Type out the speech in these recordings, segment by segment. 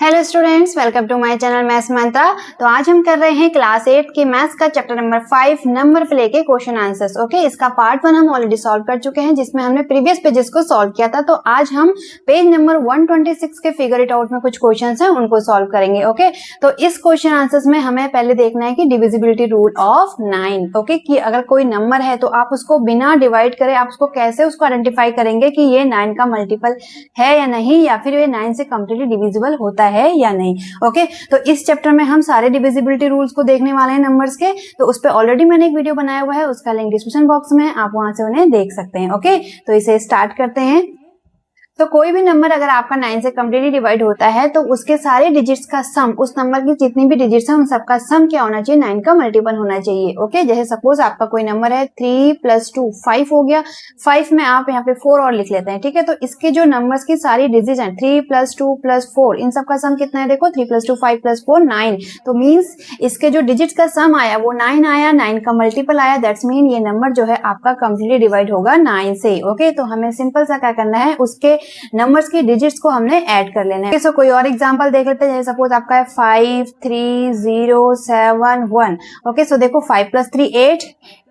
Hello students, welcome to my channel maths mantra. तो आज हम कर रहे हैं क्लास 8 के मैथ्स का चैप्टर नंबर 5 नंबर पे लेके क्वेश्चन आंसर्स। ओके, इसका पार्ट 1 हम ऑलरेडी सॉल्व कर चुके हैं जिसमें हमने प्रीवियस पेजेस को सॉल्व किया था। तो आज हम पेज नंबर 126 के फिगर इट आउट में कुछ क्वेश्चंस हैं उनको सॉल्व करेंगे। ओके, तो इस क्वेश्चन आंसर्स में हमें पहले देखना है कि डिविजिबिलिटी रूल ऑफ 9। ओके, कि अगर कोई नंबर है तो आप उसको बिना डिवाइड करे आप उसको कैसे उसको आइडेंटिफाई करेंगे कि ये 9 का मल्टीपल है या नहीं, या फिर ये 9 से कंप्लीटली डिविजिबल होता है या नहीं। ओके, तो इस चैप्टर में हम सारे डिविजिबिलिटी रूल्स को देखने वाले हैं नंबर्स के। तो उस पे ऑलरेडी मैंने एक वीडियो बनाया हुआ है, उसका लिंक डिस्क्रिप्शन बॉक्स में, आप वहां से उन्हें देख सकते हैं। ओके, तो इसे स्टार्ट करते हैं। तो कोई भी नंबर अगर आपका 9 से कंप्लीटली डिवाइड होता है तो उसके सारे डिजिट्स का सम, उस नंबर की जितनी भी डिजिट्स हैं उन सबका सम क्या होना चाहिए, 9 का मल्टीपल होना चाहिए। ओके, जैसे सपोज आपका कोई नंबर है 3 + 2 5 हो गया, 5 में आप यहाँ पे 4 और लिख लेते हैं। ठीक है, तो इसके जो नंबर्स की सारी डिजिट्स हैं 3 + 2 + 4, इन सबका सम कितना है, देखो 3 + 2 5 + 4 9। तो मीन्स इसके जो डिजिट्स का सम आया वो 9 आया, 9 का मल्टीपल आया, दैट्स मीन ये नंबर जो है आपका कंप्लीटली डिवाइड होगा 9 से। ओके, तो हमें सिंपल सा क्या करना है, उसके नंबर्स की डिजिट्स को हमने ऐड कर लेना है। सो कोई और एग्जांपल देख लेते हैं। जैसे सपोज आपका है 5 3 0 7 1। ओके, सो देखो 5 + 3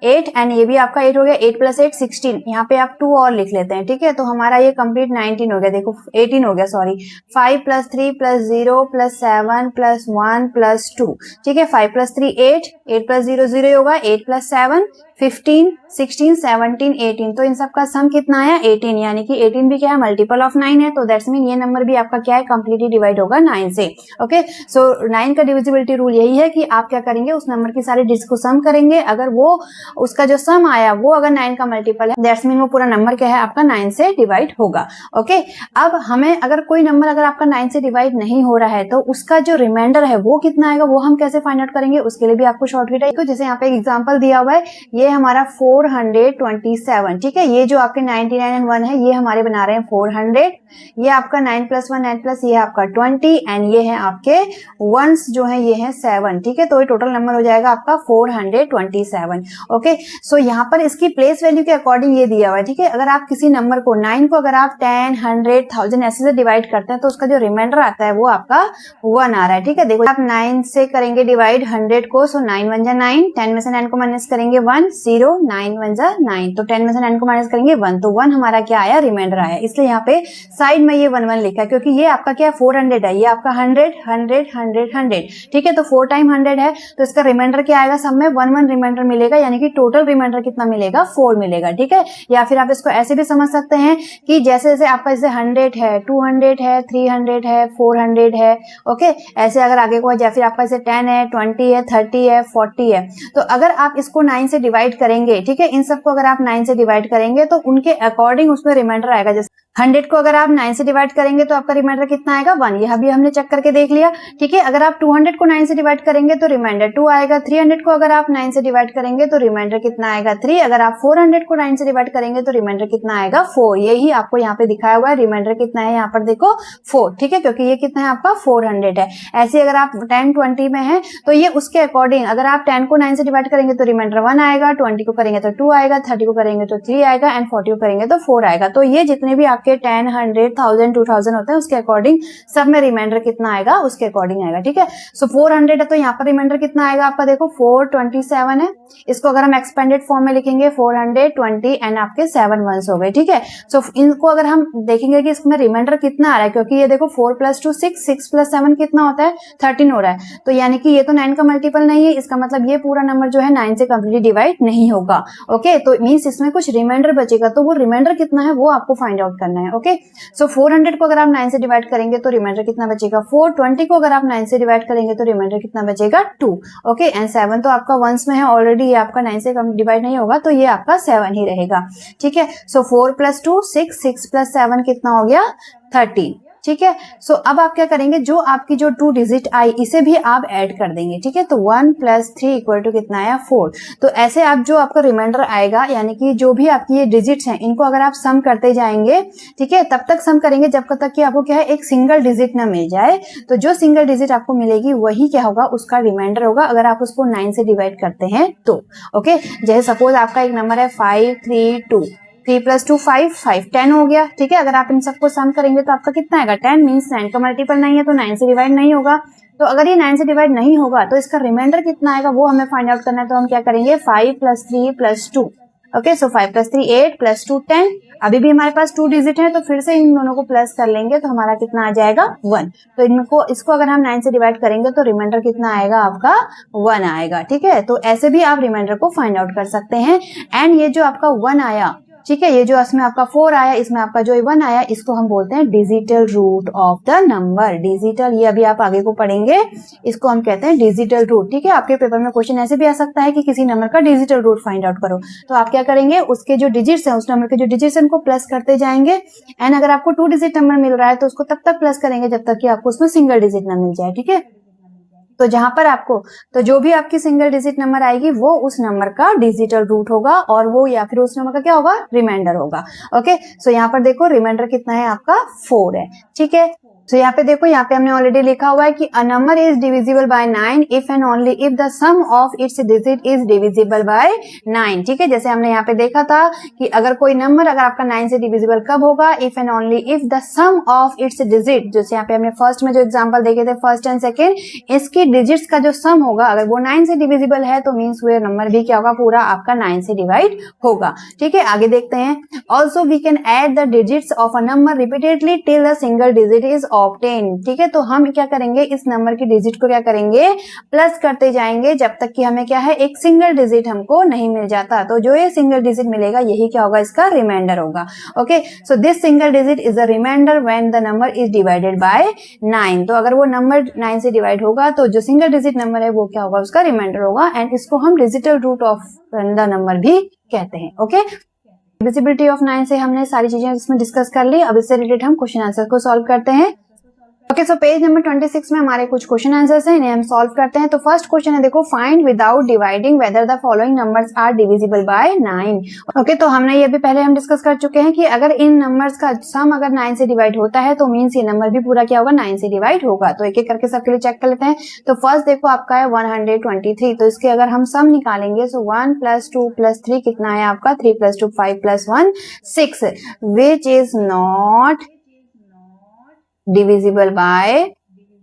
8 एंड ये भी आपका 8 हो गया, 8 + 8 16। यहाँ पे आप 2 और लिख लेते हैं। ठीक है, तो हमारा ये कंप्लीट 19 हो गया, देखो 18 हो गया, सॉरी 5 + 3 + 0 + 7 + 1 + 2। ठीक है, 5 + 3 8 8 + 0 0 होगा, 8 + 7 15 16 17 18। तो इन सब का सम कितना आया, 18, यानी कि 18 भी क्या है, मल्टीपल ऑफ 9 है। तो दैट्स मीन ये नंबर भी आपका क्या है, कंप्लीटली डिवाइड होगा 9 से। ओके, सो 9 का डिविजिबिलिटी रूल यही है कि आप क्या करेंगे, उस नंबर की सारी डिजिट्स को सम करेंगे, अगर वो उसका जो सम आया वो अगर 9 का मल्टीपल है दैट्स मीन वो पूरा नंबर क्या है आपका 9 से डिवाइड होगा। ओके, अब हमें अगर कोई नंबर अगर आपका 9 से डिवाइड नहीं हो रहा है तो उसका जो रिमाइंडर है वो कितना आएगा, वो हम कैसे फाइंड आउट करेंगे, उसके लिए भी आपको शॉर्टकट है। जैसे यहाँ पे एक एग्जांपल दिया हुआ है, ये हमारा 427। ठीक है, ये जो आपके 99 एंड 1 है ये हमारे बना रहे हैं 400, ये आपका 9 + 1 9 + ये आपका 20 एंड ये है आपके वंस जो है ये है 7। ठीक है, तो ये टोटल नंबर हो जाएगा आपका 427। ओके, सो यहाँ पर इसकी प्लेस वैल्यू के अकॉर्डिंग ये दिया हुआ है। ठीक है, अगर आप किसी नंबर को 9 को अगर आप 10 100 1000 ऐसे से डिवाइड करते हैं तो उसका जो रिमाइंडर आता है वो आपका 1 आ रहा है। ठीक है, देखो आप 9 से करेंगे डिवाइड 100 को, सो 9 1 जा 9, 10 में से 9 को माइनस करेंगे 1 0, 9 1 जा 9, तो 10 में से 9 को माइनस करेंगे 1, तो 1 हमारा क्या आया, रिमाइंडर आया। इसलिए यहाँ पे साइड में ये 1 1 लिखा है क्योंकि ये आपका क्या 400 है, ये आपका 100 100 100 100। ठीक है, तो 4 टाइम 100 है तो इसका रिमाइंडर क्या आएगा, सब में 1 1 रिमाइंडर मिलेगा, यानी कि टोटल रिमाइंडर कितना मिलेगा, 4 मिलेगा। ठीक है, या फिर आप इसको ऐसे भी समझ सकते हैं कि जैसे जैसे आपका जैसे 100 है 200 है 300 है 400 है। ओके, ऐसे अगर आगे को या फिर आपका जैसे 10 है 20 है 30 है 40 है, तो अगर आप इसको 9 से डिवाइड करेंगे, ठीक है, इन सबको अगर आप 9 से डिवाइड करेंगे तो उनके अकॉर्डिंग उसमें रिमाइंडर आएगा। जैसे 100 को अगर आप 9 से डिवाइड करेंगे तो आपका रिमाइंडर कितना आएगा, 1, यह भी हमने चेक करके देख लिया। ठीक है, अगर आप 200 को 9 से डिवाइड करेंगे तो रिमाइंडर 2 आएगा, 300 को अगर आप 9 से डिवाइड करेंगे तो रिमाइंडर कितना आएगा, 3, अगर आप 400 को 9 से डिवाइड करेंगे तो रिमाइंडर कितना आएगा, 4। यही आपको यहाँ पे दिखाया हुआ है, रिमाइंडर कितना है यहाँ पर देखो 4। ठीक है, क्योंकि ये कितना है आपका 400 है। ऐसे अगर आप 10 20 में है तो ये उसके अकॉर्डिंग अगर आप 10 को 9 से डिवाइड करेंगे तो रिमाइंडर 1 आएगा, 20 को करेंगे तो 2 आएगा, 30 को करेंगे तो 3 आएगा एंड 40 को करेंगे तो 4 आएगा। तो ये जितने भी आपके 10 100 1000 2000 होते हैं उसके अकॉर्डिंग सब में रिमाइंडर कितना आएगा, उसके अकॉर्डिंग आएगा। ठीक है, सो 400 है तो यहाँ पर रिमाइंडर कितना आएगा आपका, देखो 427 है, इसको अगर हम एक्सपेंडेड फॉर्म में लिखेंगे 420 एंड आपके 7 वंस हो गए। ठीक है, सो इनको अगर हम देखेंगे कि इसमें रिमाइंडर कितना आ रहा है, क्योंकि ये देखो 4 + 2 6 6 + 7 कितना होता है 13 हो रहा है, तो यानी कि ये तो 9 का मल्टीपल नहीं है, इसका मतलब ये पूरा नंबर जो है 9 से कंप्लीटली डिवाइड नहीं होगा। ओके, तो मींस इसमें कुछ रिमाइंडर बचेगा, तो वो रिमाइंडर कितना है वो आपको फाइंड आउट करना है। ओके, सो 400 को अगर आप 9 से डिवाइड करेंगे तो रिमाइंडर कितना बचेगा, 420 को अगर आप 9 से डिवाइड करेंगे तो रिमाइंडर कितना बचेगा, 2। ओके, एंड 7 तो आपका वंस में है ऑलरेडी, ये आपका 9 से कम डिवाइड नहीं होगा तो ये आपका 7 ही रहेगा। ठीक है, सो 4 + 2 6 6 + 7 कितना हो गया 13। ठीक है, सो अब आप क्या करेंगे, जो आपकी जो 2 डिजिट आई इसे भी आप ऐड कर देंगे। ठीक है, तो 1 + 3 = कितना आया 4। तो ऐसे आप जो आपका रिमाइंडर आएगा, यानी कि जो भी आपकी ये डिजिट्स हैं इनको अगर आप सम करते जाएंगे, ठीक है, तब तक सम करेंगे जब तक कि आपको क्या है एक सिंगल डिजिट ना मिल जाए। तो जो सिंगल डिजिट आपको मिलेगी वही क्या होगा, उसका रिमाइंडर होगा, अगर आप उसको 9 से डिवाइड करते हैं तो। ओके, जैसे सपोज आपका एक नंबर है 532। 3 + 2 5, 5 10 हो गया। ठीक है, अगर आप इन सबको सम करेंगे तो आपका कितना आएगा 10, मीन्स 9 का मल्टीपल नहीं है तो 9 से डिवाइड नहीं होगा। तो अगर ये 9 से डिवाइड नहीं होगा तो इसका रिमाइंडर कितना आएगा वो हमें फाइंड आउट करना है। तो हम क्या करेंगे 5 + 3 + 2। ओके, सो 5 + 3 8 + 2 10। अभी भी हमारे पास 2 डिजिट है तो फिर से इन दोनों को प्लस कर लेंगे तो हमारा कितना आ जाएगा 1। तो इसको अगर हम 9 से डिवाइड करेंगे तो रिमाइंडर कितना आएगा आपका 1 आएगा। ठीक है, तो ऐसे भी आप रिमाइंडर को फाइंड आउट कर सकते हैं। एंड ये जो आपका 1 आया, ठीक है, ये जो इसमें आपका 4 आया, इसमें आपका जो 1 आया, इसको हम बोलते हैं digital root of the number. Digital, ये अभी आप आगे को पढ़ेंगे, इसको हम कहते हैं डिजिटल रूट। ठीक है, आपके पेपर में क्वेश्चन ऐसे भी आ सकता है कि किसी नंबर का डिजिटल रूट फाइंड आउट करो। तो आप क्या करेंगे, उसके जो डिजिट्स हैं, उस नंबर के जो डिजिट्स हैं उनको प्लस करते जाएंगे। एंड अगर आपको 2 डिजिट नंबर मिल रहा है तो उसको तब तक प्लस करेंगे जब तक कि आपको उसमें सिंगल डिजिट ना मिल जाए। ठीक है, तो जहां पर आपको, तो जो भी आपकी सिंगल डिजिट नंबर आएगी वो उस नंबर का डिजिटल रूट होगा और वो या फिर उस नंबर का क्या होगा, रिमाइंडर होगा। ओके, सो यहाँ पर देखो रिमाइंडर कितना है आपका 4 है। ठीक है, तो यहाँ पे देखो, यहाँ पे हमने ऑलरेडी लिखा हुआ है कि a number is divisible by 9 if and only if the sum of its digit is divisible by 9। ठीक है, जैसे हमने यहाँ पे देखा था कि अगर कोई नंबर अगर आपका 9 से डिविजिबल कब होगा, if and only if the sum of its digit, जैसे यहाँ पे हमने फर्स्ट में जो एग्जांपल देखे थे फर्स्ट एंड सेकेंड, इसकी डिजिट्स का जो सम होगा अगर वो 9 से डिविजिबल है तो मीन्स वो नंबर भी क्या होगा, पूरा आपका 9 से डिवाइड होगा। ठीक है, आगे देखते हैं। Also we can add the digits of a number repeatedly till the single digit is obtain. ठीक है, तो हम क्या करेंगे, इस नंबर की डिजिट को क्या करेंगे, प्लस करते जाएंगे जब तक कि हमें क्या है, एक सिंगल डिजिट हमको नहीं मिल जाता। तो जो ये सिंगल डिजिट मिलेगा यही क्या होगा, इसका रिमाइंडर होगा। Okay, so this single digit is a reminder when the number is divided by 9। तो अगर वो नंबर 9 से डिवाइड होगा तो जो सिंगल डिजिट नंबर है वो क्या होगा, उसका रिमाइंडर होगा। एंड इसको हम digital root of the number भी कहते हैं। ओके, डिविजिबिलिटी ऑफ 9 से हमने सारी चीजें इसमें डिस्कस कर ली। अब इससे रिलेटेड हम क्वेश्चन आंसर को सॉल्व करते हैं। ओके, सो पेज नंबर 26 में हमारे कुछ क्वेश्चन आंसर्स हैं, इन्हें हम सॉल्व करते हैं। तो फर्स्ट क्वेश्चन है, देखो, find without dividing whether the following numbers are divisible by 9। Okay, तो हमने ये भी पहले हम डिस्कस कर चुके हैं कि अगर इन नंबर्स का सम अगर 9 से डिवाइड होता है तो मीन्स ये नंबर भी पूरा क्या होगा, 9 से डिवाइड होगा। तो एक एक करके सबके लिए चेक कर लेते हैं। तो फर्स्ट देखो आपका है 123, तो इसके अगर हम सम निकालेंगे सो 1 + 2 + 3 कितना है आपका, 3 + 2 5 + 1 6, which is not divisible by,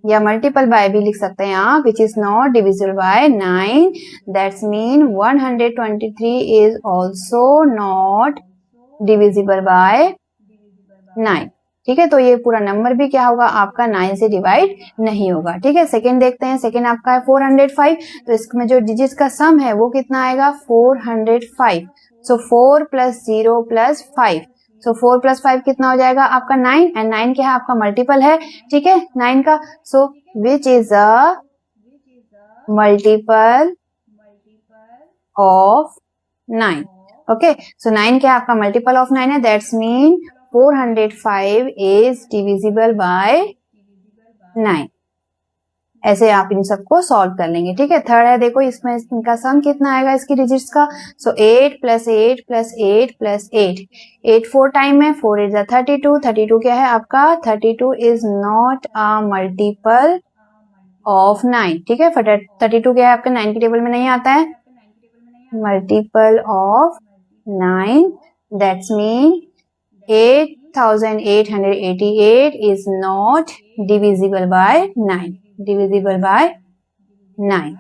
या मल्टीपल बाय भी लिख सकते हैं आप, which is not divisible by 9। That's mean 123 is also not divisible by 9। ठीक है, तो ये पूरा नंबर भी क्या होगा आपका 9 से डिवाइड नहीं होगा। ठीक है, सेकंड देखते हैं। सेकंड आपका है 405, तो इसमें जो डिजिट्स का सम है वो कितना आएगा, 405। सो 4 + 0 + 5, सो 4 + 5 कितना हो जाएगा आपका 9। एंड 9 क्या है आपका, मल्टीपल है। ठीक है, 9 का, so which is a multiple of 9। Okay, so 9 क्या है आपका, मल्टीपल ऑफ 9 है। That's mean 405 is divisible by 9। ऐसे आप इन सबको सॉल्व कर लेंगे। ठीक है, थर्ड है, देखो इसमें इनका सम कितना आएगा इसकी डिजिट्स का, सो 8 + 8 + 8 + 8, 8 4 टाइम है, 4 × 32, 32 क्या है आपका, 32 is not a multiple of 9। ठीक है, 32 क्या है आपके 9 की टेबल में नहीं आता है, multiple of 9। That's mean 8888 is not divisible by 9, divisible by 9।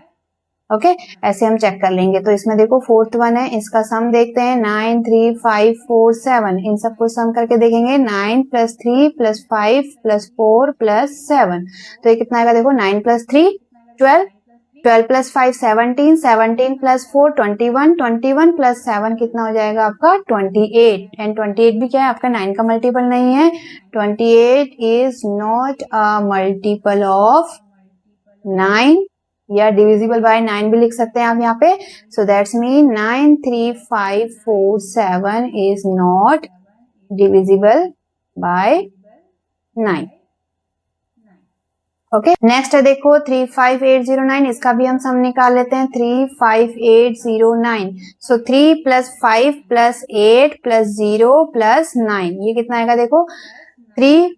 Okay, ऐसे हम चेक कर लेंगे। तो इसमें देखो फोर्थ वन है, इसका सम देखते हैं, 9 3 5 4 7, इन सबको सम करके देखेंगे, 9 + 3 + 5 + 4 + 7, तो ये कितना आएगा, देखो 9 + 3 12, 12 + 5 17, 17 + 4 21, 21 + 7 कितना हो जाएगा आपका 28। एंड 28 भी क्या है आपका 9 का मल्टीपल नहीं है। 28 is not a multiple of 9, या डिविजिबल बाय 9 भी लिख सकते हैं आप यहाँ पे। So that's mean 9 3 5 4 7 is not divisible by 9। Okay, next है देखो 35809, इसका भी हम सम निकाल लेते हैं। 35809, सो 3 + 5 + 8 + 0 + 9, ये कितना आएगा, देखो 3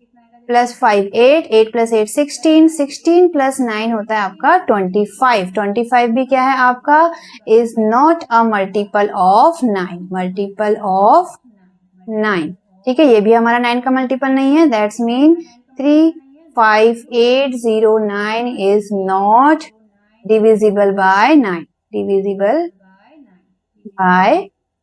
+ 5 8, 8 + 8 16, 16 + 9 होता है आपका 25। 25 भी क्या है आपका, is not a multiple of 9, multiple of 9, ठीक है, ये भी हमारा 9 का मल्टीपल नहीं है, that's mean 35809 is not divisible by 9, divisible by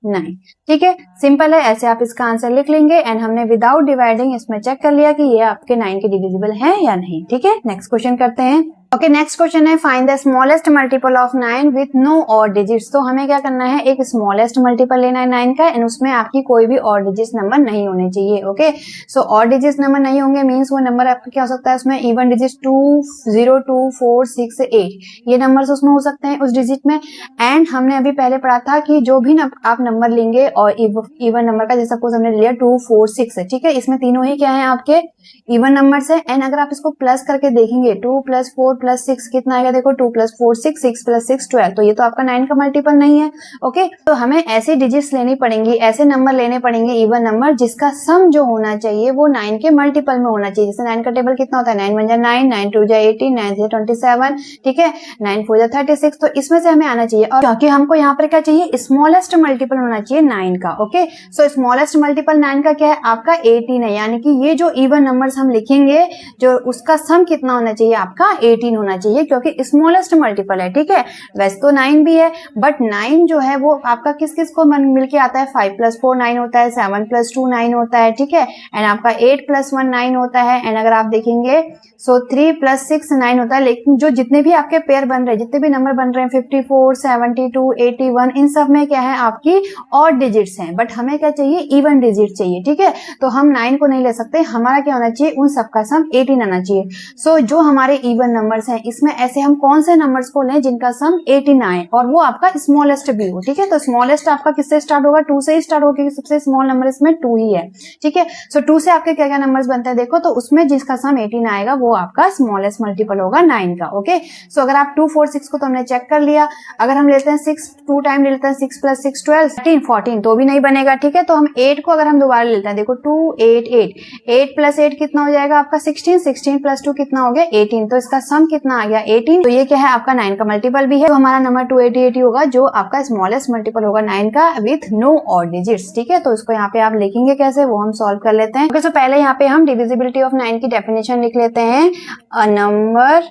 9, ठीक है, सिंपल है, ऐसे आप इसका आंसर लिख लेंगे एंड हमने विदाउट डिवाइडिंग इसमें चेक कर लिया कि ये आपके 9 के डिविजिबल है या नहीं, ठीक है। नेक्स्ट क्वेश्चन करते हैं। ओके, नेक्स्ट क्वेश्चन है find the smallest multiple of 9 with no odd digits. तो हमें क्या करना है, एक स्मॉलेस्ट मल्टीपल लेना है 9 का एंड उसमें आपकी कोई भी ऑड डिजिट्स नंबर नहीं होने चाहिए। Okay, so odd digits number नहीं होंगे मींस वो नंबर आपका क्या हो सकता है, उसमें इवन डिजिट्स 2, 0, 2, 4, 6, 8 ये नंबर्स उसमें हो सकते हैं उस डिजिट में। एंड हमने अभी पहले पढ़ा था कि जो भी आप नंबर लेंगे और इवन नंबर का, जैसे सपोज हमने लिया 2, 4, 6 है, ठीक है, इसमें तीनों ही क्या है आपके इवन नंबर्स है। एंड अगर आप इसको प्लस करके देखेंगे 2 + 4 + 6 कितना आएगा, देखो 2 + 4 6, 6 + 6 12, तो ये तो आपका 9 का मल्टीपल नहीं है। ओके, तो हमें ऐसी डिजिट्स लेनी पड़ेंगी, ऐसे नंबर लेने पड़ेंगे इवन नंबर जिसका सम जो होना चाहिए वो 9 के मल्टीपल में होना चाहिए। जैसे 9 का टेबल कितना होता है, 9 × 9, 9 × 2 = 18, 9 × 27, ठीक है, 9 × 4 = 36, तो इसमें से हमें आना चाहिए। और क्योंकि हमको यहाँ पर क्या चाहिए, स्मॉलेस्ट मल्टीपल होना चाहिए 9 का। ओके, सो स्मॉलेस्ट मल्टीपल 9 का क्या है आपका 18 है, यानी कि ये जो इवन नंबर्स हम लिखेंगे जो उसका सम कितना होना चाहिए आपका 18 होना चाहिए, क्योंकि स्मॉलेस्ट मल्टीपल है, ठीक है। वैसे तो 9 भी है बट 9 जो है वो आपका किस किस को मिलके आता है, 5 + 4 9 होता है, 7 + 2 9 होता है, ठीक है, एंड आपका 8 + 1 9 होता है, एंड अगर आप देखेंगे सो 3 + 6 9 होता है। लेकिन जो जितने भी आपके पेयर बन रहे हैं, जितने भी नंबर बन रहे हैं 54, 72, 81, इन सब में क्या है आपकी ऑड डिजिट्स हैं, बट हमें क्या चाहिए, इवन डिजिट चाहिए, ठीक है। तो हम 9 को नहीं ले सकते, हमारा क्या होना चाहिए, उन सबका सम 18 आना चाहिए। सो जो हमारे इवन नंबर्स हैं इसमें ऐसे हम कौन से नंबर्स को लें जिनका सम 18 आए और वो आपका स्मॉलेस्ट भी हो, ठीक है। तो स्मॉलेस्ट आपका किससे स्टार्ट होगा, 2 से ही स्टार्ट होगा, क्योंकि सबसे स्मॉल नंबर इसमें 2 ही है, ठीक है। सो 2 से आपके क्या क्या नंबर्स बनते हैं देखो, तो उसमें जिसका सम 18 आएगा वो आपका स्मॉलेस्ट मल्टीपल होगा 9 का। ओके, सो अगर आप 2, 4, 6 को तो हमने चेक कर लिया। अगर हम लेते हैं 6 2 टाइम ले लेते हैं, 6 + 6 12, 14 तो भी नहीं बनेगा, ठीक है। तो हम 8 को अगर हम दोबारा लेते हैं, देखो 2 8 8 8 + 8 कितना हो जाएगा आपका 16, 16 + 2 कितना हो गया 18, तो इसका सम कितना आ गया 18, तो ये क्या है आपका 9 का मल्टीपल भी है। तो हमारा नंबर 288 होगा जो आपका स्मॉलेस्ट मल्टीपल होगा 9 का विथ नो ऑड डिजिट्स, ठीक है। तो इसको यहाँ पे आप लिखेंगे कैसे वो हम सॉल्व कर लेते हैं। तो पहले यहाँ पे हम डिविजिबिलिटी ऑफ 9 की डेफिनेशन लिख लेते हैं। अ नंबर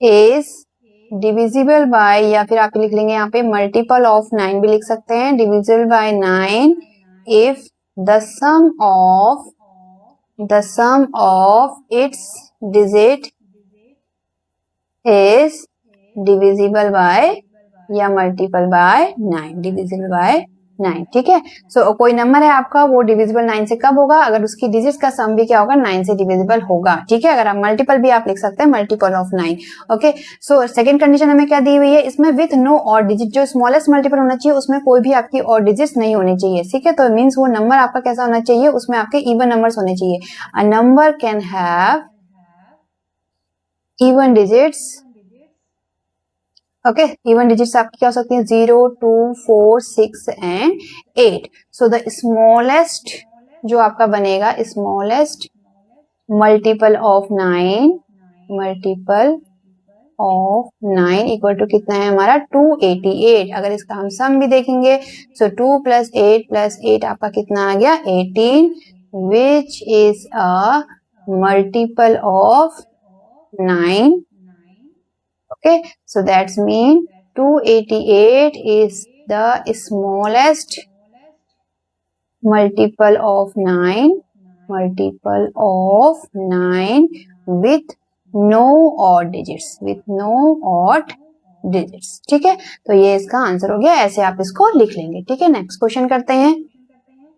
इज डिविजिबल बाय, या फिर आप लिख लेंगे यहाँ पे मल्टीपल ऑफ 9 भी लिख सकते हैं, divisible by 9 if the sum of its digit is divisible by या मल्टीपल बाय 9, डिविजिबल बाय 9, ठीक है। सो कोई नंबर है आपका वो डिविजिबल 9 से कब होगा, अगर उसकी डिजिट्स का सम भी क्या होगा 9 से डिविजिबल होगा, ठीक है। अगर आप मल्टीपल भी आप लिख सकते हैं, multiple of 9। Okay, so second condition हमें क्या दी हुई है, इसमें विथ नो ऑड डिजिट, जो स्मॉलेस्ट मल्टीपल होना चाहिए उसमें कोई भी आपकी ऑड डिजिट्स नहीं होनी चाहिए, ठीक है। तो मीन्स वो नंबर आपका कैसा होना चाहिए, उसमें आपके इवन नंबर्स होने चाहिए। A number can have even digits, okay, even digits आपकी क्या हो सकती है 0, 2, 4, 6 एंड 8। सो द स्मॉलेस्ट जो आपका बनेगा, smallest multiple of 9, multiple of 9 equal to कितना है हमारा 288। अगर इसका हम सम भी देखेंगे सो 2 + 8 + 8 आपका कितना आ गया 18, विच is a multiple of 9। Okay, so that's mean 288 is the smallest multiple of 9, multiple of 9 with no odd digits, with no odd digits, ठीक है। तो ये इसका आंसर हो गया, ऐसे आप इसको लिख लेंगे, ठीक है। नेक्स्ट क्वेश्चन करते हैं।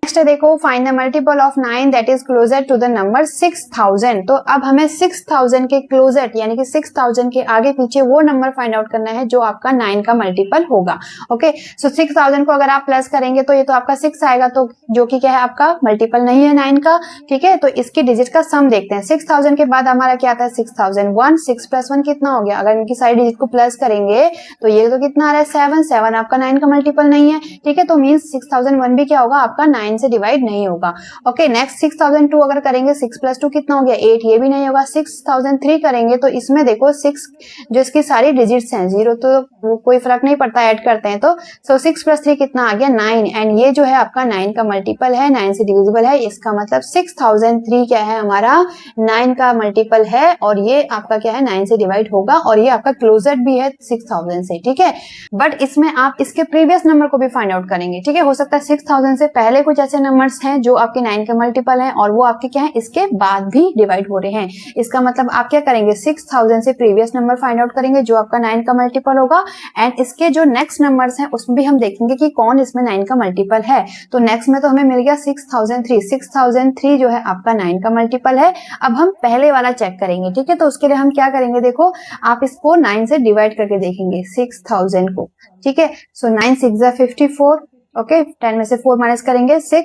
नेक्स्ट देखो find the multiple of 9 that is closer to the number 6000। तो अब हमें 6000 के क्लोजर यानी कि 6000 के आगे पीछे वो नंबर फाइंड आउट करना है जो आपका 9 का मल्टीपल होगा। ओके, सो 6000 को अगर आप प्लस करेंगे तो ये तो आपका 6 आएगा, तो जो कि क्या है आपका मल्टीपल नहीं है 9 का, ठीक है। तो इसकी डिजिट का सम देखते हैं। 6000 के बाद हमारा क्या आता है 6001, 6 + 1 कितना हो गया, अगर इनकी सारी डिजिट को प्लस करेंगे तो ये तो कितना आ रहा है 7, 7 आपका 9 का मल्टीपल नहीं है, ठीक है। तो मीन्स 6001 भी क्या होगा आपका 9 से डिवाइड नहीं होगा। ओके, नेक्स्ट 6002 अगर करेंगे 6 + 2 कितना हो गया 8, ये भी नहीं होगा। 6003 करेंगे तो इसमें देखो 6 जो इसकी सारी डिजिट्स हैं, 0 तो कोई फर्क नहीं पड़ता, ऐड करते हैं तो 6 + 3 कितना आ गया 9, एंड ये जो है आपका 9 का मल्टीपल है, 9 से डिविजिबल है, इसका मतलब 6003 क्या है हमारा 9 का मल्टीपल है, और ये आपका क्या है 9 से डिवाइड होगा, और ये आपका क्लोजर भी है 6000 से, ठीक है। बट इसमें आप इसके प्रीवियस नंबर को भी फाइंड आउट करेंगे, ठीक है। हो सकता है 6000 से पहले कुछ ऐसे नंबर्स हैं जो आपके 9 के मल्टीपल हैं, और वो आपके क्या है इसके बाद भी डिवाइड हो रहे हैं। इसका मतलब आप क्या करेंगे 6000 से प्रीवियस नंबर फाइंड आउट करेंगे जो आपका 9 का मल्टीपल होगा, एंड इसके जो नेक्स्ट नंबर्स हैं उसमें भी हम देखेंगे कि कौन इसमें 9 का मल्टीपल है। तो नेक्स्ट में तो हमें मिल गया 6003 जो है आपका 9 का मल्टीपल है। अब हम पहले वाला चेक करेंगे, ठीक है। तो उसके लिए हम क्या करेंगे, देखो आप इसको 9 से डिवाइड करके देखेंगे 6000 को, ठीक है। सो 9 × 6 = 54, ओके, 10 में से 4 माइनस करेंगे 6,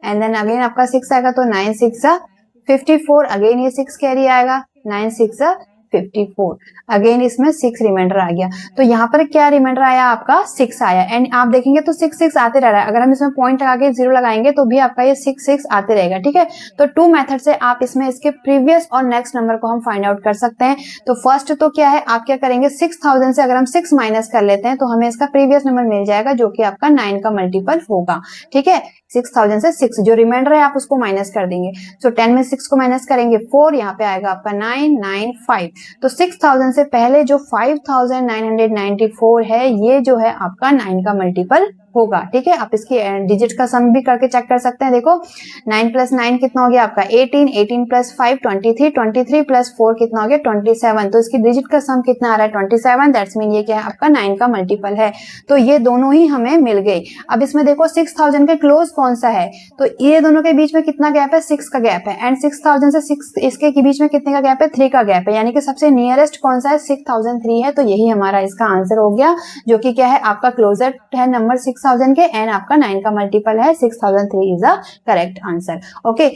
एंड देन अगेन आपका 6 आएगा, तो 9 × 6 = 54, अगेन ये 6 कैरी आएगा, 9 × 6 = 54, अगेन इसमें 6 रिमाइंडर आ गया। तो यहाँ पर क्या रिमाइंडर आया आपका 6 आया, एंड आप देखेंगे तो 6 आते रह रहा है। अगर हम इसमें पॉइंट लगा के 0 लगाएंगे तो भी आपका ये 6 आते रहेगा, ठीक है। तो 2 मेथड से आप इसमें इसके प्रीवियस और नेक्स्ट नंबर को हम फाइंड आउट कर सकते हैं। तो फर्स्ट तो क्या है, आप क्या करेंगे 6000 से अगर हम 6 माइनस कर लेते हैं तो हमें इसका प्रीवियस नंबर मिल जाएगा जो कि आपका 9 का मल्टीपल होगा, ठीक है। 6000 से 6 जो रिमाइंडर है आप उसको माइनस कर देंगे। सो 10 में 6 को माइनस करेंगे 4, यहाँ पे आएगा आपका 9, 9, 5। तो 6000 से पहले जो 5994 है ये जो है आपका 9 का मल्टीपल होगा, ठीक है। आप इसकी डिजिट का सम भी करके चेक कर सकते हैं। देखो 9 + 9 कितना हो गया आपका 18, 18 + 5 23, 23 + 4 कितना हो गया 27। तो इसकी डिजिट का सम कितना आ रहा है 27, दैट्स मीन ये क्या है आपका 9 का मल्टीपल है। तो ये दोनों ही हमें मिल गई। अब इसमें देखो 6000 के क्लोज कौन सा है, तो ये दोनों के बीच में कितना गैप है 6 का गैप है, एंड 6000 से 6 इसके बीच में कितने का गैप है 3 का गैप है, यानी कि सबसे नियरेस्ट कौन सा है 6003 है। तो यही हमारा इसका आंसर हो गया, जो कि क्या है आपका क्लोजर है नंबर 6000 के, एंड आपका 9 का मल्टीपल है 6003 is the correct answer. Okay,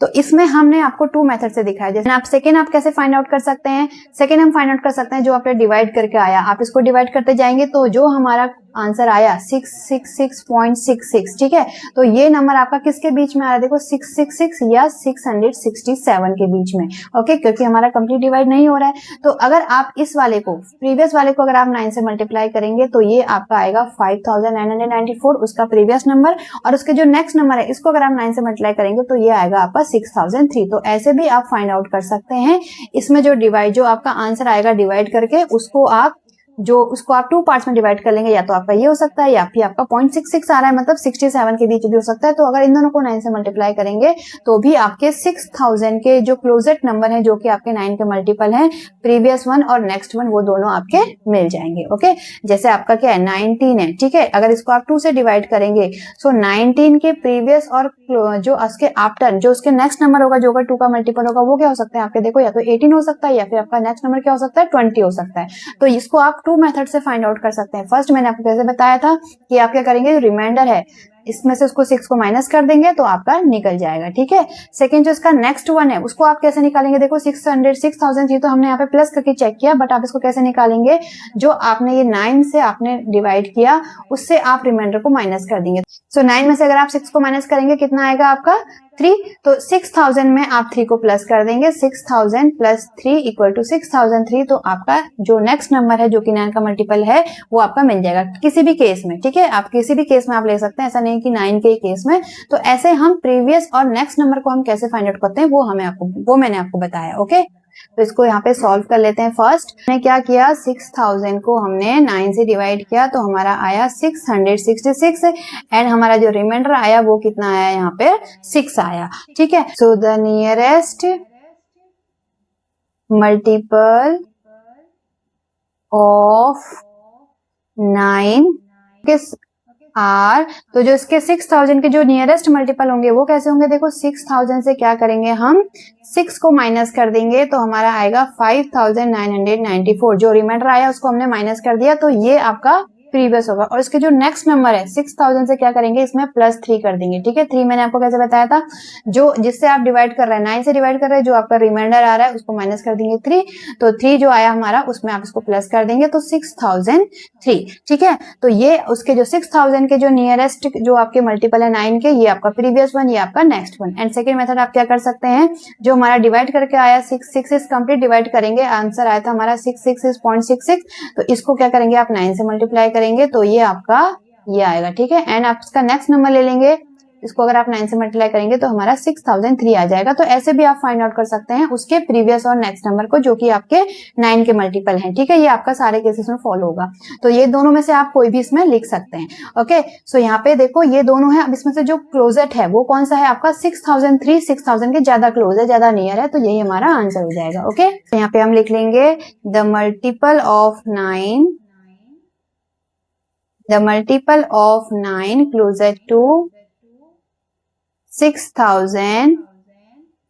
तो इसमें हमने आपको 2 मेथड से दिखाया। जैसे आप सेकेंड आप कैसे फाइंड आउट कर सकते हैं, सेकेंड हम फाइंड आउट कर सकते हैं जो आपने डिवाइड करके आया, आप इसको डिवाइड करते जाएंगे तो जो हमारा आंसर आया 666.66, ठीक है। तो ये नंबर आपका किसके बीच में आ रहा है, देखो 666 या 667 के बीच में, ओके, क्योंकि हमारा कंप्लीट डिवाइड नहीं हो रहा है। तो अगर आप इस वाले को प्रीवियस वाले को अगर आप 9 से मल्टीप्लाई करेंगे तो ये आपका आएगा 5994 उसका प्रीवियस नंबर, और उसके जो नेक्स्ट नंबर है इसको अगर आप 9 से मल्टीप्लाई करेंगे तो ये आएगा आपका 6003। तो ऐसे भी आप फाइंड आउट कर सकते हैं। इसमें जो डिवाइड जो आपका आंसर आएगा डिवाइड करके उसको आप 2 पार्ट्स में डिवाइड कर लेंगे, या तो आपका ये हो सकता है या फिर आपका 0.66 आ रहा है, मतलब 67 के बीच भी हो सकता है। तो अगर इन दोनों को 9 से मल्टीप्लाई करेंगे तो भी आपके 6000 के जो क्लोजेस्ट नंबर हैं जो कि आपके 9 के मल्टीपल हैं, प्रीवियस वन और नेक्स्ट वन, वो दोनों आपके मिल जाएंगे। ओके, जैसे आपका क्या है 19 है, ठीक है। अगर इसको आप 2 से डिवाइड करेंगे सो 19 के प्रीवियस और जो उसके आफ्टर जो उसके नेक्स्ट नंबर होगा जो अगर 2 का मल्टीपल होगा वो क्या हो सकता है आपके, देखो या तो 18 हो सकता है या फिर आपका नेक्स्ट नंबर क्या हो सकता है 20 हो सकता है। तो इसको आप 2 मेथड से फाइंड आउट कर सकते हैं। फर्स्ट मैंने आपको कैसे बताया था कि आप क्या करेंगे, रिमाइंडर है इसमें से उसको 6 को माइनस कर देंगे तो आपका निकल जाएगा, ठीक है। सेकंड जो इसका नेक्स्ट वन है उसको आप कैसे निकालेंगे, देखो 6003 तो हमने यहाँ पे प्लस करके चेक किया, बट आप इसको कैसे निकालेंगे, जो आपने ये 9 से आपने डिवाइड किया उससे आप रिमाइंडर को माइनस कर देंगे। सो 9 में से अगर आप 6 को माइनस करेंगे कितना आएगा आपका 3, तो 6000 में आप 3 को प्लस कर देंगे, 6000 + 3 = 6003। तो आपका जो नेक्स्ट नंबर है जो कि 9 का मल्टीपल है वो आपका मिल जाएगा किसी भी केस में, ठीक है। आप किसी भी केस में आप ले सकते हैं, ऐसा नहीं कि 9 के केस में। तो ऐसे हम प्रीवियस और नेक्स्ट नंबर को हम कैसे फाइंड आउट करते हैं वो मैंने आपको बताया। ओके, तो इसको यहाँ पे सॉल्व कर लेते हैं। फर्स्ट हमने क्या किया, 6000 को हमने 9 से डिवाइड किया तो हमारा आया 666, एंड हमारा जो रिमाइंडर आया वो कितना आया, यहाँ पे 6 आया, ठीक है। So the nearest multiple of 9 किस आर, तो जो इसके 6000 के जो नियरेस्ट मल्टीपल होंगे वो कैसे होंगे, देखो 6000 से क्या करेंगे हम 6 को माइनस कर देंगे तो हमारा आएगा 5994। जो रिमाइंडर आया उसको हमने माइनस कर दिया तो ये आपका प्रीवियस होगा, और इसके जो नेक्स्ट नंबर है 6000 से क्या करेंगे, इसमें +3 कर देंगे। ठीक है, 3 मैंने आपको कैसे बताया था, जो जिससे आप डिवाइड कर रहे हैं 9 से डिवाइड कर रहे हैं, जो आपका रिमाइंडर आ रहा है उसको माइनस कर देंगे 3, तो 3 जो आया हमारा उसमें आप इसको प्लस कर देंगे तो 6003। ठीक है, तो ये उसके जो 6000 के जो नियरेस्ट जो आपके मल्टीपल है 9 के, ये आपका प्रीवियस वन, ये आपका next one. And second method आप क्या कर सकते हैं, जो हमारा डिवाइड करके आया 6 इज कंप्लीट डिवाइड करेंगे, आंसर आया था हमारा 6 इज 0.66, तो इसको क्या करेंगे आप 9 से मल्टीप्लाई करेंगे तो ये आपका ये आएगा। ठीक है, एंड आप इसका नेक्स्ट नंबर ले लेंगे, इसको अगर आप 9 से मल्टीप्लाई करेंगे तो हमारा 6003 आ जाएगा। तो ऐसे भी आप फाइंड आउट कर सकते हैं उसके प्रीवियस और नेक्स्ट नंबर को, जो कि आपके 9 के मल्टीपल हैं। ठीक है, ये आपका सारे केसेस में फॉलो होगा, तो ये दोनों में से आप कोई भी इसमें लिख सकते हैं। ओके, सो यहाँ पे देखो ये दोनों है, अब इसमें से जो क्लोजेस्ट है वो कौन सा है आपका 6003, 6000 के ज्यादा क्लोज है, ज्यादा नियर है, तो यही हमारा आंसर हो जाएगा। ओके, तो यहाँ पे हम लिख लेंगे the multiple of 9 closer to 6000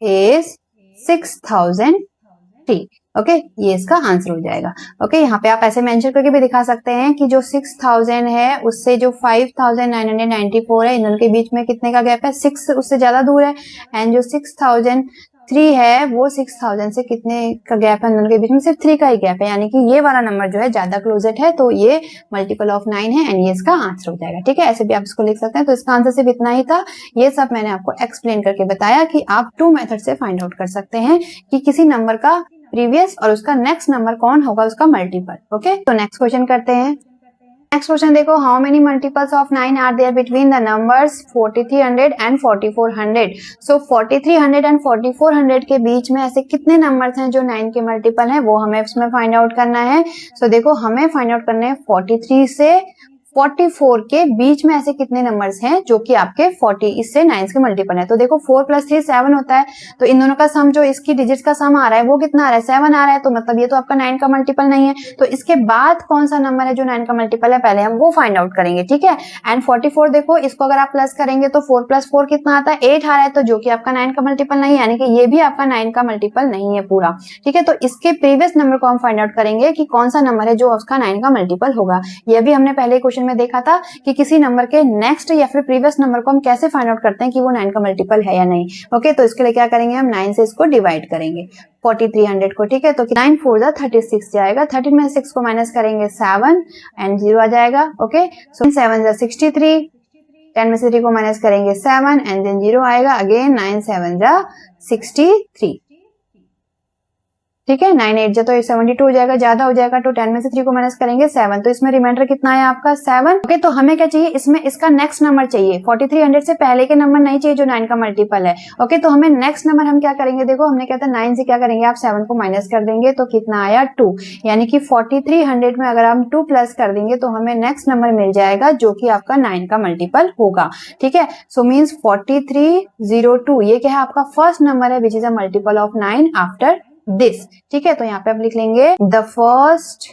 is 6003। Okay, ये इसका आंसर हो जाएगा। ओके, यहाँ पे आप ऐसे मेंशन करके भी दिखा सकते हैं कि जो 6000 है उससे जो 5994 है, इन दोनों के बीच में कितने का गैप है, 6 उससे ज्यादा दूर है, एंड जो 6003 है वो 6000 से कितने का गैप है, इन दोनों के बीच में सिर्फ 3 का ही गैप है, यानी कि ये वाला नंबर जो है ज्यादा क्लोजेट है, तो ये मल्टीपल ऑफ 9 है एंड ये इसका आंसर हो जाएगा। ठीक है, ऐसे भी आप इसको लिख सकते हैं। तो इसका आंसर सिर्फ इतना ही था, ये सब मैंने आपको एक्सप्लेन करके बताया कि आप 2 मेथड से फाइंड आउट कर सकते हैं कि किसी नंबर का प्रीवियस और उसका नेक्स्ट नंबर कौन होगा उसका मल्टीपल। ओके, तो नेक्स्ट क्वेश्चन करते हैं। नेक्स्ट क्वेश्चन देखो, how many multiples of 9 are there between the numbers 4300 and 4400। So 4300 and 4400 के बीच में ऐसे कितने नंबर्स हैं जो 9 के मल्टीपल हैं, वो हमें इसमें फाइंड आउट करना है। सो देखो, हमें फाइंड आउट करने हैं 43 से 44 के बीच में ऐसे कितने नंबर्स हैं जो कि आपके 40 इससे 9 के मल्टीपल है। तो देखो 4 + 3 7 होता है, तो इन दोनों का सम, जो इसकी डिजिट्स का सम आ रहा है वो कितना आ रहा है, 7 आ रहा है, तो मतलब ये तो आपका 9 का मल्टीपल नहीं है। तो इसके बाद कौन सा नंबर है जो 9 का मल्टीपल है, पहले हम वो फाइंड आउट करेंगे। ठीक है, एंड 44 देखो, इसको अगर आप प्लस करेंगे तो 4 + 4 कितना आता है, 8 आ रहा है, तो जो कि आपका 9 का मल्टीपल नहीं है, यानी कि ये भी आपका 9 का मल्टीपल नहीं है पूरा। ठीक है, तो इसके प्रीवियस नंबर को हम फाइंड आउट करेंगे कि कौन सा नंबर है जो उसका 9 का मल्टीपल होगा। ये भी हमने पहले क्वेश्चन में देखा था कि किसी नंबर के नेक्स्ट या फिर प्रीवियस नंबर को हम कैसे फाइंड आउट करते हैं कि वो 9 का मल्टीपल है या नहीं। ओके, तो इसके लिए क्या करेंगे, हम 9 से इसको डिवाइड करेंगे 4300 को। ठीक है, तो 9 4 जा 36 जाएगा, 13 में 6 को माइनस करेंगे 7 एंड 0 आ जाएगा। ओके, सो 7 जा 63, 10 में से 3 को माइनस करेंगे 7 एंड देन 0 आएगा, अगेन 9 7 जा 63। ठीक है, 9 8 जा तो 72 हो जाएगा, ज्यादा हो जाएगा, तो 10 में से 3 को माइनस करेंगे 7, तो इसमें रिमाइंडर कितना आया आपका 7। ओके, तो हमें क्या चाहिए, इसमें इसका नेक्स्ट नंबर चाहिए, 4300 से पहले के नंबर नहीं चाहिए जो 9 का मल्टीपल है। ओके, तो हमें नेक्स्ट नंबर हम क्या करेंगे, देखो हमने क्या था 9 से क्या करेंगे, आप 7 को माइनस कर देंगे तो कितना आया 2, यानी कि 4300 में अगर हम 2 प्लस कर देंगे तो हमें नेक्स्ट नंबर मिल जाएगा जो कि आपका 9 का मल्टीपल होगा। ठीक है, सो मीन्स 4302 ये क्या है, आपका फर्स्ट नंबर है which is a multiple of 9 after this. ठीक है, तो यहाँ पे आप लिख लेंगे the first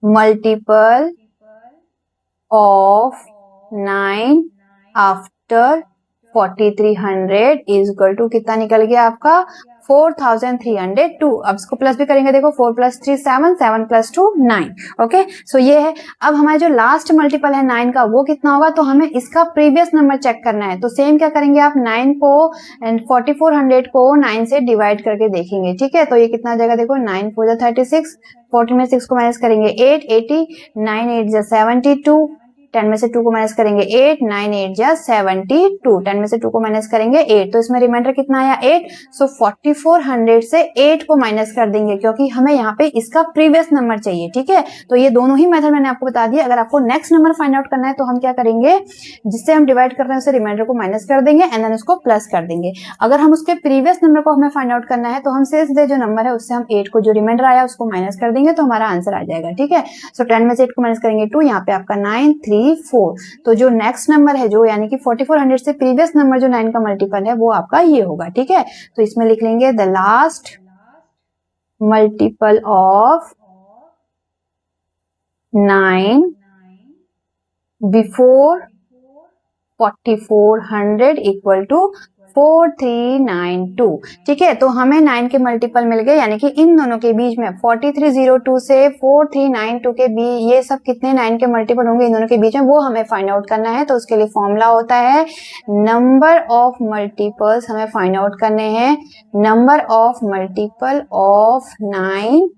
multiple of 9 after 4300 is equal to कितना निकल गया आपका 4302। अब इसको प्लस भी करेंगे, देखो 4 + 3 7, 7 + 2 9। ओके, सो ये है। अब हमारा जो लास्ट मल्टीपल है 9 का वो कितना होगा, तो हमें इसका प्रीवियस नंबर चेक करना है। तो सेम क्या करेंगे आप 9 को एंड 4400 को 9 से डिवाइड करके देखेंगे। ठीक है, तो ये कितना आ जाएगा, देखो 9 4 जा 36, 14 में 6 को माइनस करेंगे 8 80, 9 8 जा 72, 10 में से 2 को माइनस करेंगे 8, 9 8 जा 72, 10 में से 2 को माइनस करेंगे 8, तो इसमें रिमाइंडर कितना आया 8। सो 4400 से 8 को माइनस कर देंगे क्योंकि हमें यहाँ पे इसका प्रीवियस नंबर चाहिए। ठीक है, तो ये दोनों ही मेथड मैंने आपको बता दिया। अगर आपको नेक्स्ट नंबर फाइंड आउट करना है तो हम क्या करेंगे, जिससे हम डिवाइड कर रहे हैं उसे रिमाइंडर को माइनस कर देंगे एंड देन उसको प्लस कर देंगे। अगर हम उसके प्रीवियस नंबर को हमें फाइंड आउट करना है तो हम सीधे जो नंबर है उससे हम 8 को जो रिमाइंडर आया उसको माइनस कर देंगे तो हमारा आंसर आ जाएगा। ठीक है, सो 10 में से 8 को माइनस करेंगे 2, यहाँ पे आपका 9 3 4, तो जो नेक्स्ट नंबर है जो यानी कि 4400 से प्रीवियस नंबर जो 9 का मल्टीपल है वो आपका ये होगा। ठीक है, तो इसमें लिख लेंगे the last multiple of 9 before 4400 equal to 4392। ठीक है, तो हमें 9 के मल्टीपल मिल गए, यानी कि इन दोनों के बीच में 4302 से 4392 के बीच ये सब कितने 9 के मल्टीपल होंगे इन दोनों के बीच में, वो हमें फाइंड आउट करना है। तो उसके लिए फॉर्मूला होता है नंबर ऑफ मल्टीपल्स हमें फाइंड आउट करने हैं। Number of multiple of 9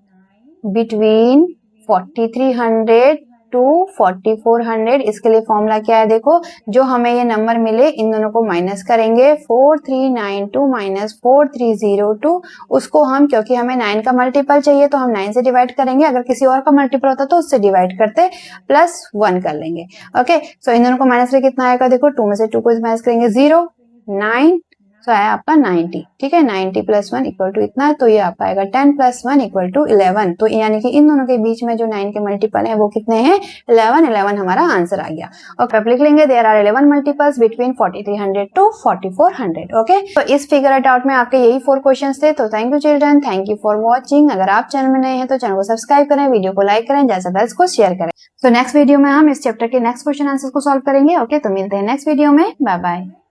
between 4300 to 4400। इसके लिए फॉर्मूला क्या है, देखो जो हमें ये नंबर मिले इन दोनों को माइनस करेंगे, 4392 माइनस 4302, उसको हम, क्योंकि हमें 9 का मल्टीपल चाहिए तो हम 9 से डिवाइड करेंगे, अगर किसी और का मल्टीपल होता तो उससे डिवाइड करते, प्लस 1 कर लेंगे। ओके, सो इन दोनों को माइनस करके कितना आएगा, देखो 2 में से 2 को माइनस करेंगे 0, 9, तो आया आपका 90। ठीक है, 90 प्लस 1 इक्वल टू इतना है, तो ये आपका आएगा 10 प्लस 1 इक्वल टू 11। तो यानी कि इन दोनों के बीच में जो 9 के मल्टीपल है वो कितने हैं, 11 हमारा आंसर आ गया। ओके, अब लिख लेंगे there are 11 multiples between 4300 to 4400। Okay, तो इस फिगर इट आउट में आपके यही 4 क्वेश्चंस थे। तो thank you children, thank you for watching. अगर आप चैनल में नए हैं तो चैनल को सब्सक्राइब करें, वीडियो को लाइक करें, ज्यादा से ज्यादा इसको शेयर करें। तो नेक्स्ट वीडियो में हम इस चैप्टर के नेक्स्ट क्वेश्चन आंसर को सॉल्व करेंगे। ओके, तो मिलते हैं नेक्स्ट वीडियो में, बाय बाय।